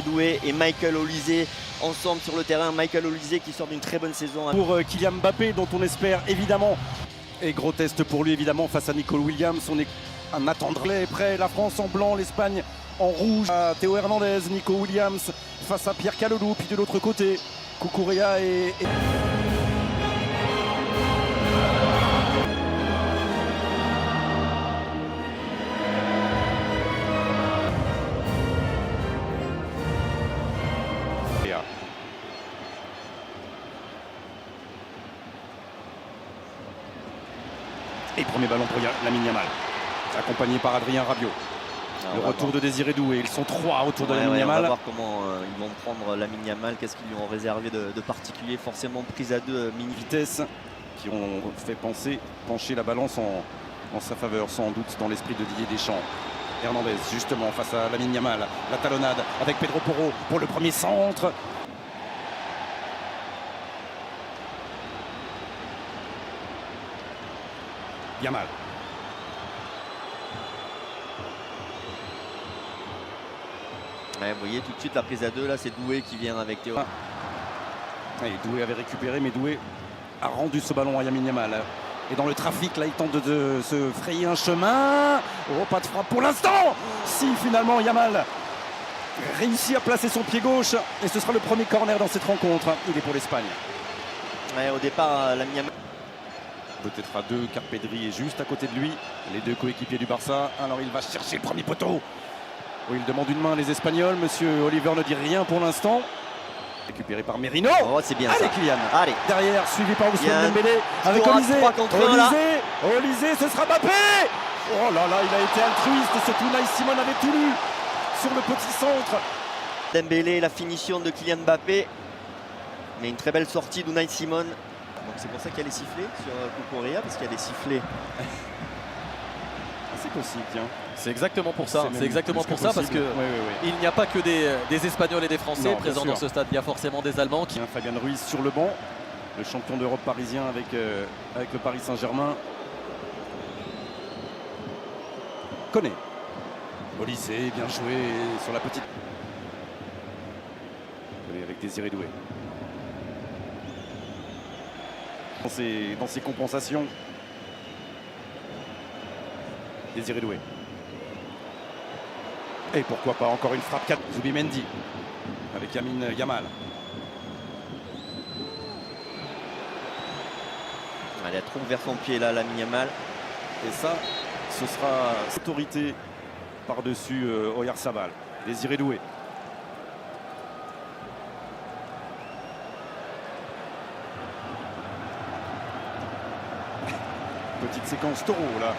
Doué et Michael Olise ensemble sur le terrain. Michael Olise qui sort d'une très bonne saison. Pour Kylian Mbappé, dont on espère évidemment, et gros test pour lui évidemment face à Nico Williams. On est un attendrait prêt, la France en blanc, l'Espagne en rouge. Théo Hernandez, Nico Williams face à Pierre Calolou, puis de l'autre côté, Cucurella et... Et premier ballon pour Lamine Yamal, accompagné par Adrien Rabiot. Le retour de Désiré Doué, ils sont trois autour de Lamine Yamal. On va voir comment ils vont prendre Lamine Yamal, qu'est-ce qu'ils lui ont réservé de particulier, forcément prise à deux mini vitesse qui ont fait pencher la balance en sa faveur, sans doute dans l'esprit de Didier Deschamps. Hernandez justement face à Lamine Yamal, la talonnade avec Pedro Porro pour le premier centre. Yamal. Ouais, vous voyez tout de suite la prise à deux, là c'est Doué qui vient avec Théo. Et Doué avait récupéré, mais Doué a rendu ce ballon à Lamine Yamal. Et dans le trafic, là il tente de se frayer un chemin. Oh, pas de frappe pour l'instant. Si finalement Yamal réussit à placer son pied gauche, et ce sera le premier corner dans cette rencontre. Il est pour l'Espagne. Ouais, au départ, Lamine Yamal. Peut-être à deux, car Pedri est juste à côté de lui. Les deux coéquipiers du Barça. Alors il va chercher le premier poteau. Oui, il demande une main les Espagnols. Monsieur Oliver ne dit rien pour l'instant. Récupéré par Merino. Oh, c'est bien. Allez, ça. Kylian. Allez. Derrière, suivi par Ousmane Dembélé. Avec Olise. Olise, ce sera Mbappé. Oh là là, il a été altruiste. Et surtout, Unai Simon avait tout lu sur le petit centre. Dembélé, la finition de Kylian Mbappé. Mais une très belle sortie d'Unai Simon. Donc c'est pour ça qu'il y a les sifflets sur Cucurella, parce qu'il y a des sifflets. C'est possible, tiens. C'est exactement pour ça. C'est exactement pour ça parce que il n'y a pas que des Espagnols et des Français présents dans ce stade. Il y a forcément des Allemands qui. Fabian Ruiz sur le banc, le champion d'Europe parisien avec le Paris Saint-Germain. Connaît. Olise, bien joué sur la petite. Avec Désiré Doué. Dans ses compensations. Désiré Doué. Et pourquoi pas encore une frappe 4. Zubimendi avec Yamal. Elle a trop ouvert son pied là, Lamine Yamal. Et ça, ce sera autorité par-dessus Oyarzabal. Désiré Doué. Petite séquence taureau là.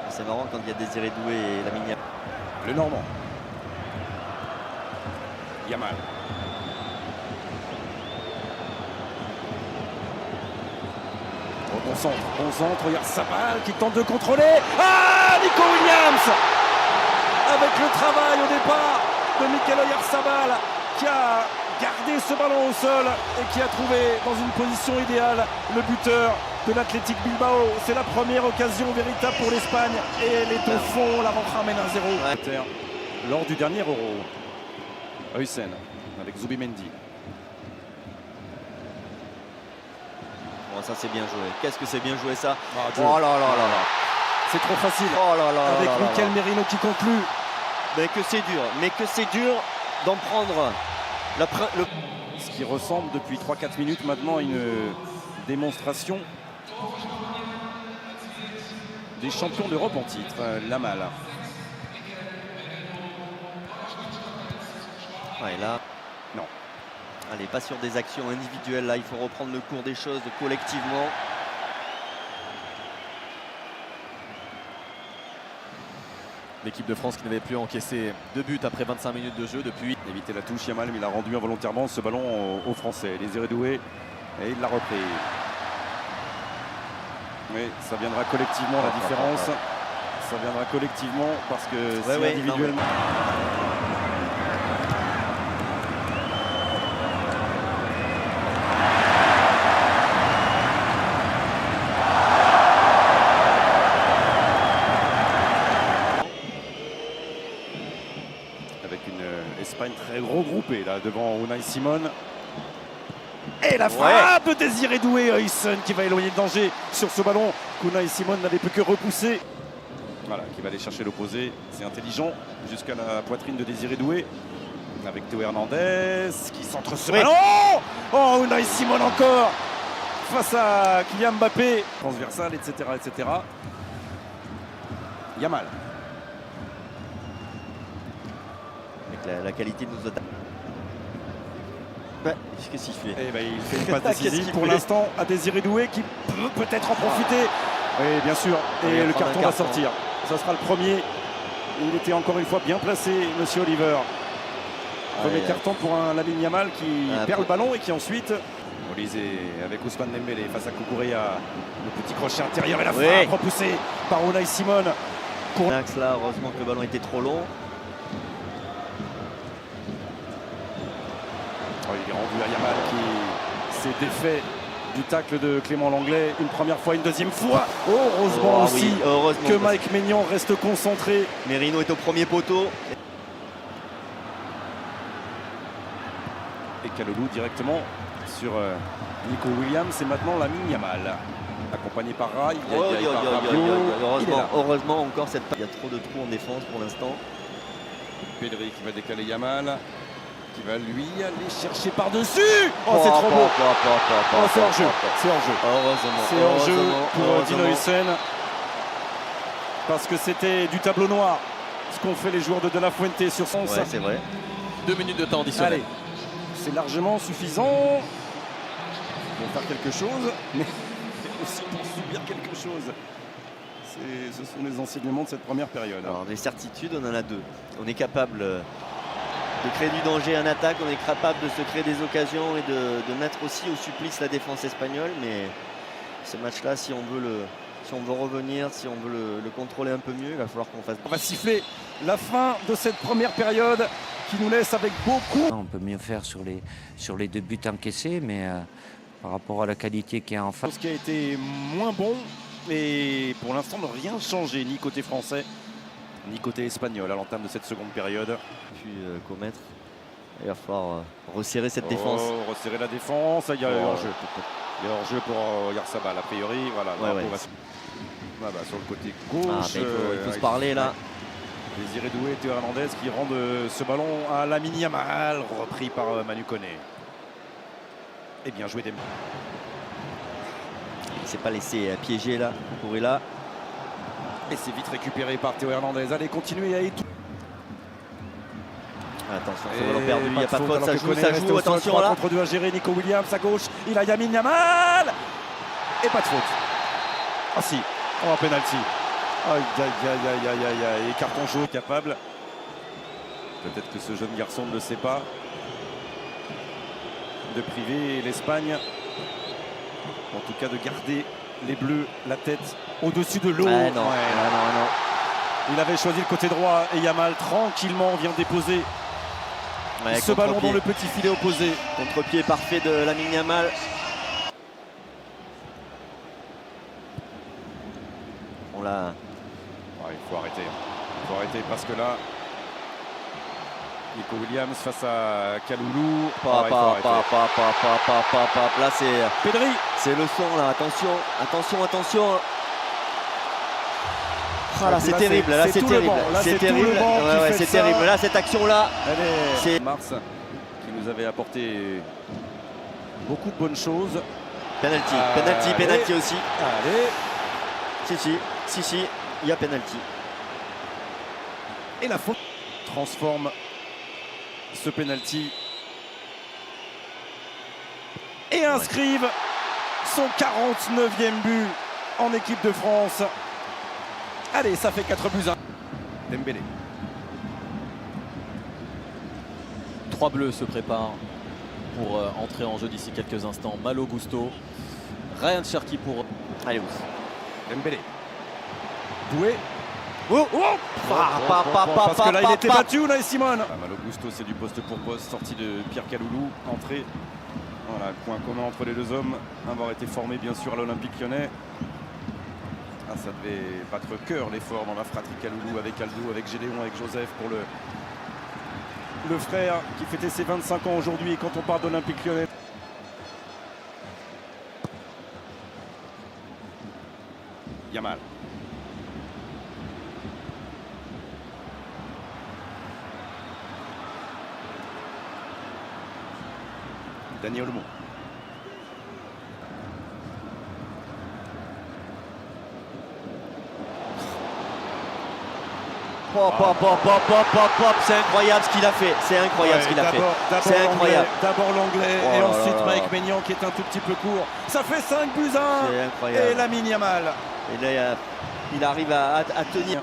C'est marrant quand il y a Désiré Doué et Lamine Yamal. Le Normand. Yamal. Oh, bon centre, Oyarzabal qui tente de contrôler. Ah, Nico Williams avec le travail au départ de Mikel Oyarzabal qui a gardé ce ballon au sol et qui a trouvé dans une position idéale le buteur de l'Athletic Bilbao. C'est la première occasion véritable pour l'Espagne et elle est au fond, la Roja mène 1-0. Lors du dernier Euro, Huysen avec Zubimendi. Bon, ça c'est bien joué. Qu'est-ce que c'est bien joué ça. Oh là là là là. C'est trop facile. Oh là là avec là là Mikel là. Merino qui conclut. Mais que c'est dur d'en prendre Ce qui ressemble depuis 3-4 minutes maintenant à une démonstration des champions d'Europe en titre, Yamal. Ouais, là, non. Allez, pas sur des actions individuelles là, il faut reprendre le cours des choses collectivement. L'équipe de France qui n'avait plus encaissé 2 buts après 25 minutes de jeu depuis. Éviter la touche, Yamal, mais il a rendu involontairement ce ballon aux Français. Désiré Doué, et il l'a repris. Oui, ça viendra collectivement la différence. Ça viendra collectivement parce que si individuellement. là devant Unai Simon. Et la frappe de Désiré Doué, Huyssen qui va éloigner le danger sur ce ballon qu'Unai Simon n'avait pu que repousser. Voilà, qui va aller chercher l'opposé, c'est intelligent, jusqu'à la poitrine de Désiré Doué. Avec Théo Hernandez qui centre ce ballon. Oh, Unai Simon encore face à Kylian Mbappé. Transversal, etc. etc. Yamal. Avec la qualité de nos attaques. Ouais, qu'est-ce qu'il fait? Eh ben, il fait une passe décisive pour l'instant à Désiré Doué qui peut peut-être en profiter. Oui, bien sûr. Et le carton va sortir. Ça sera le premier. Il était encore une fois bien placé, monsieur Oliver. Premier carton pour un Lamine Yamal qui perd le ballon et qui ensuite... Olysée avec Ousmane Dembélé face à Cucurella. Le petit crochet intérieur et la frappe repoussée par Unai Simon. Max là, heureusement que le ballon était trop long. Il est rendu à Yamal qui s'est défait du tacle de Clément Langlais une première fois, une deuxième fois. Heureusement aussi que Mike Maignan reste concentré. Merino est au premier poteau. Et Kalulu directement sur Nico Williams et maintenant Lamine Yamal. Accompagné par Rai. Heureusement encore cette passe. Il y a trop de trous en défense pour l'instant. Pedri qui va décaler Yamal. Qui va lui aller chercher par-dessus. Oh, c'est trop beau. C'est hors-jeu. C'est hors-jeu. Heureusement. C'est hors-jeu pour Dino Huyssen. Parce que c'était du tableau noir. Ce qu'ont fait les joueurs de La Fuente sur son c'est vrai. 2 minutes de temps additionnel. Allez, c'est largement suffisant pour faire quelque chose, mais aussi pour subir quelque chose. Ce sont les enseignements de cette première période. Alors, des certitudes, on en a deux. On est capable de créer du danger en attaque, on est capable de se créer des occasions et de mettre aussi au supplice la défense espagnole. Mais ce match-là, si on veut revenir, si on veut le contrôler un peu mieux, il va falloir qu'on fasse... On va siffler la fin de cette première période qui nous laisse avec beaucoup... On peut mieux faire sur les 2 buts encaissés, mais par rapport à la qualité qu'il y a en face... Ce qui a été moins bon, et pour l'instant ne rien changé, ni côté français, ni côté espagnol à l'entame de cette seconde période. Puis commettre, il va falloir resserrer cette défense. Resserrer la défense, il y a hors-jeu. Il y a hors-jeu pour Oyarzabal a priori. Voilà, sur le côté gauche. Il faut se parler là. Désiré Doué et Théo Hernandez qui rendent ce ballon à Lamine Yamal, repris par Manu Koné. Et bien joué des... Il ne s'est pas laissé piéger là, Cucurella. Et c'est vite récupéré par Théo Hernandez. Allez, continuez à étouffer. Attention, ce ballon perdu, il n'y a pas de faute, ça joue, attention là. Contre 2 à gérer, Nico Williams à gauche, il a Lamine Yamal. Et pas de faute. Ah si, un penalty. Aïe, et carton jaune capable. Peut-être que ce jeune garçon ne le sait pas. De priver l'Espagne. En tout cas de garder les Bleus, la tête au-dessus de l'eau. Non. Il avait choisi le côté droit et Yamal tranquillement vient déposer ce ballon dans le petit filet opposé. Contre-pied parfait de Lamine Yamal. On l'a... Il faut arrêter. Il faut arrêter parce que là, Nico Williams face à Kalulu. Là c'est Pedri. C'est le son là, attention. Ah, là c'est terrible, là c'est terrible. C'est terrible. C'est terrible. Là cette action là. C'est Mars qui nous avait apporté beaucoup de bonnes choses. Penalty aussi. Allez. Si, il y a penalty. Et la faute transforme ce penalty et inscrivent son 49e but en équipe de France. Allez, ça fait 4-1. Dembélé. 3 bleus se préparent pour entrer en jeu d'ici quelques instants. Malo Gusto, Ryan Cherki pour... Allez, Dembélé. Doué. Parce que là il était battu, Unai Simon. Malo Gusto, c'est du poste pour poste, sortie de Pierre Kalulu, entrée. Voilà, point commun entre les deux hommes, avoir été formé bien sûr à l'Olympique Lyonnais. Ça devait battre cœur l'effort dans la fratrie Kalulu avec Aldo, avec Gédéon, avec Joseph pour le frère qui fêtait ses 25 ans aujourd'hui quand on parle d'Olympique Lyonnais. Yamal. Dani Olmo. C'est incroyable ce qu'il a fait. C'est incroyable ce qu'il a fait. C'est incroyable. D'abord l'anglais et ensuite Mike Maignan qui est un tout petit peu court. Ça fait 5 buts à 1. C'est incroyable. Et Lamine Yamal. Et là, il arrive à tenir.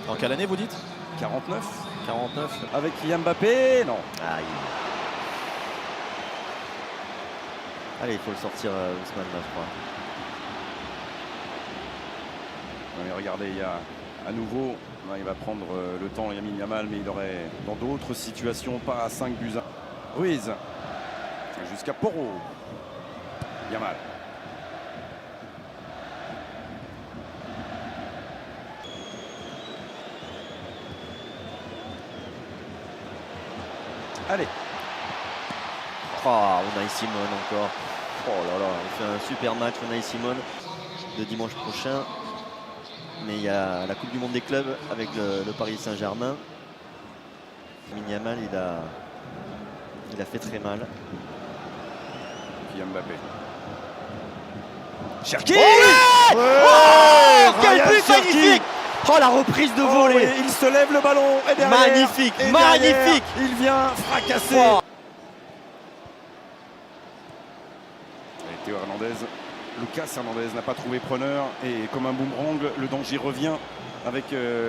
En quelle année vous dites? 49. 49. Avec Mbappé, non. Aïe. Allez, il faut le sortir Ousmane là, je crois. Mais regardez, il y a à nouveau, là, il va prendre le temps Lamine Yamal, mais il aurait dans d'autres situations pas à 5 buts à 1. Ruiz jusqu'à Porro. Yamal. Allez. Oh, Unai Simon encore. Oh là là, il fait un super match Unai Simon de dimanche prochain. Mais il y a la Coupe du Monde des clubs avec le Paris Saint-Germain. Lamine Yamal, il a fait très mal. Puis Mbappé. Cherki. Oh, quel but magnifique! Oh, la reprise de volée! Oui, il se lève le ballon et derrière, magnifique, magnifique! Il vient fracasser. Oh. Et Théo Hernandez. Lucas Hernandez n'a pas trouvé preneur et comme un boomerang, le danger revient avec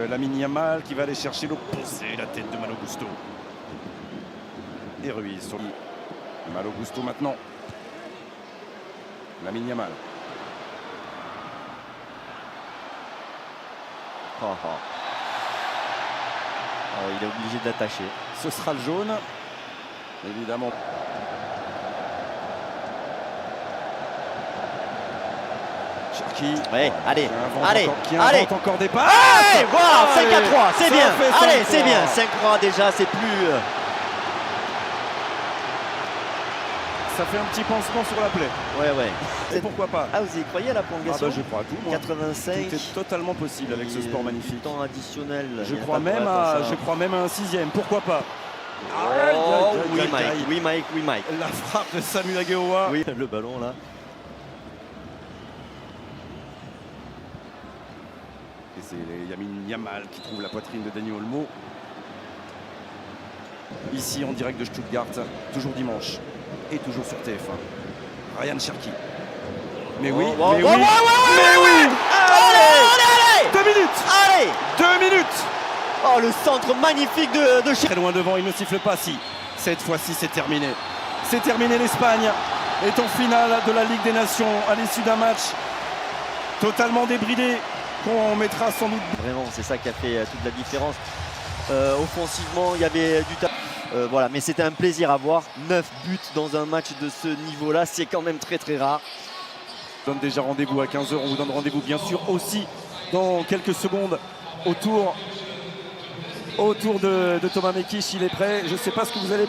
Lamine Yamal qui va aller chercher l'eau. Poser la tête de Malo Gusto. Et Ruiz sur lui. Malo Gusto maintenant. Lamine Yamal. Oh, il est obligé d'attacher. Ce sera le jaune. Évidemment. Cherki. Ouais, allez, Qui invente encore des passes. Allez, voilà, 5 à 3, c'est bien. Allez, c'est bien. 5-3 déjà, c'est plus. Ça fait un petit pansement sur la plaie. Ouais. Et pourquoi pas? Ah, vous y croyez à la prolongation? Je crois à tout. Moi. 85. Tout est totalement possible avec ce sport magnifique. Temps additionnel. Je crois même à un 6e. Pourquoi pas? Oui, Mike. La frappe de Samuel Agueoa. Oui, le ballon là. Et c'est Lamine Yamal qui trouve la poitrine de Dani Olmo. Ici en direct de Stuttgart, toujours dimanche et toujours sur TF1. Ryan Cherki. Mais oui, mais oui. Allez 2 minutes. Allez 2 minutes. Oh, le centre magnifique de Cherki. Très loin devant, il ne siffle pas. Si, cette fois-ci c'est terminé. C'est terminé. L'Espagne est en finale de la Ligue des Nations à l'issue d'un match totalement débridé qu'on mettra sans doute. Vraiment, c'est ça qui a fait toute la différence. Offensivement, il y avait du talent. Voilà, mais c'était un plaisir à voir. 9 buts dans un match de ce niveau-là, c'est quand même très très rare. On donne déjà rendez-vous à 15h. On vous donne rendez-vous bien sûr aussi dans quelques secondes autour de Thomas Mekic. Il est prêt. Je ne sais pas ce que vous allez